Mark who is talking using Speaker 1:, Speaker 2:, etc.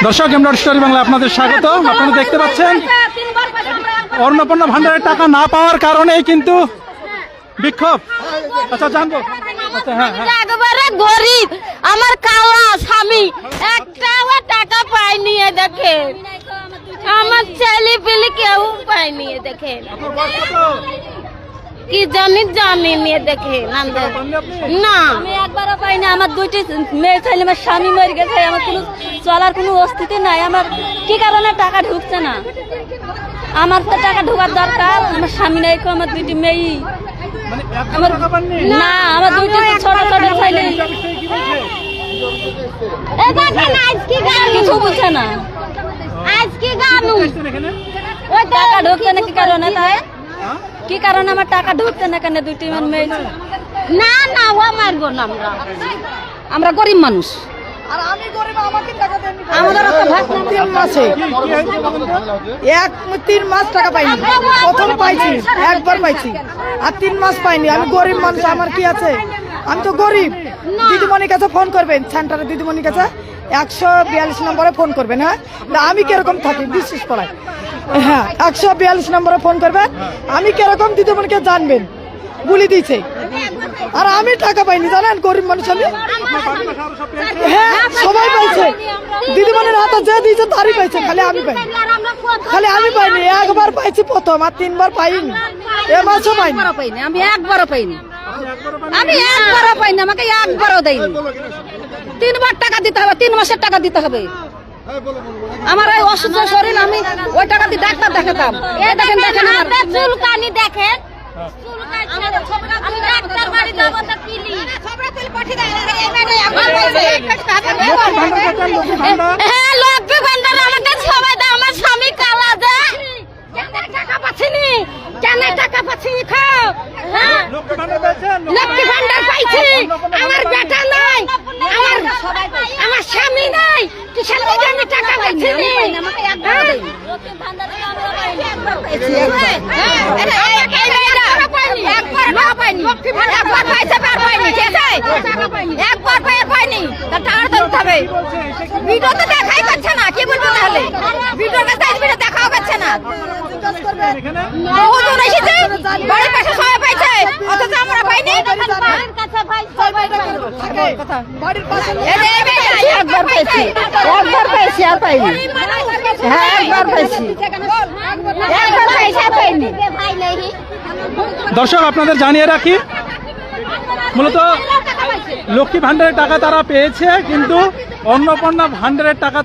Speaker 1: দর্শক M dot story Bangla আপনাদের স্বাগত। আপনারা দেখতে পাচ্ছেন অন্নপূর্ণা ভান্ডারের টাকা না পাওয়ার কারণেই কিন্তু বিক্ষোভ। আচ্ছা জানবো, আচ্ছা হ্যাঁ
Speaker 2: একবারে গরিব আমার কালা স্বামী একটাও টাকা পায়নি। দেখে আমার ছেলে পেলে কেউ পায়নি। দেখে কি জানি নিয়ে দেখে না
Speaker 3: আমি একবারও পাইনি। আমার দুইটি মেয়ে ছেলে, আমার স্বামী মরে গেছে, আমার কোনো চলার কোনো অস্তিত্ব নাই। আমার কি কারণে টাকা ঢুকছে না? আমার তো টাকা ঢোকার দরকার। আমার স্বামী নাই, আমার দুইটি মেয়ে না, আমার দুইটি ছোট ছোট ছেলে কিছু বুঝছে না।
Speaker 2: আজকে গানু
Speaker 3: ওই টাকা ঢুকছে না কি কারণে? তাই কি কারণে আমার টাকা ঢুকছে না কেন? দুইটি মেয়ে
Speaker 2: না না ও মারবো না।
Speaker 3: আমরা গরিব মানুষ।
Speaker 4: আমাদের একটা ভাগ 3 মাসে 3 মাস টাকা পাইনি। প্রথম পাইছি, একবার পাইছি, আর 3 মাস পাইনি। আমি গরিব মানুষ, আমার কি আছে? আমি তো গরিব। দিদিমণির কাছে ফোন করবেন, সেন্টারে দিদিমণির কাছে 142 নম্বরে ফোন করবেন। হ্যাঁ, না আমি কিরকম থাকি বিশ্বাস পড়ায়। হ্যাঁ, 142 নম্বরে ফোন করবেন। আমি কিরকম দিদিমণিকে জানবেন, বলে দিয়েছে। আর আমি টাকা পাইনি, জানেন গরিব মানুষ আমি। হ্যাঁ, সবাই পাইছে, দিদিমণির হাতে যে দিয়েছে তারই পাইছে, খালি আমি পাইনি। খালি আমি পাইনি, একবার পাইছি প্রথম, আর 3 বার পাইনি। এ মাসও পাইনি।
Speaker 3: আমি একবারও পাইনি। আমি একবারও পাইনি, আমাকে একবারও দেয়নি। 3 বার টাকা দিতে হবে, 3 মাসের টাকা দিতে হবে। আমার এই অসুস্থ শরীর, আমি ওই টাকা দিয়ে ডাক্তার দেখাতাম। দেখেন দেখেন আমার
Speaker 2: চুলকানি দেখেন। আমি ডাক্তার বাড়ি যাবো তো কিলি হ্যাঁ লক্ষ্মী ভান্ডার আমাকে সবাই দেয়। আমার স্বামী কালা দেয়, টাকা পাচ্ছিনি। কেন টাকা পাচ্ছিনি? খাও। হ্যাঁ লক্ষ্মী ভান্ডার পাইছি। আমার বেটা নাই, আমার স্বামী নাই, কিসের দিকে আমি টাকা পাইছিনি? ভিডিওতে দেখাই পাচ্ছে না, কি বলবো তাহলে? ভিডিওর কাছে দেখাও পাচ্ছে না। বহুজন এসেছে, বাড়ির পাশে সবাই পাইছে, অথচ আমরা পাইনি।
Speaker 3: একবার পাইছি, একবার পাইছি, আর পাইনি। হ্যাঁ একবার পাইছি, একবার পাইছি, আর পাইনি।
Speaker 1: দর্শক আপনাদের জানিয়ে রাখি, মূলত লক্ষ্মী ভান্ডারের টাকা তারা পেয়েছে, কিন্তু অন্নপূর্ণা ভান্ডারের টাকা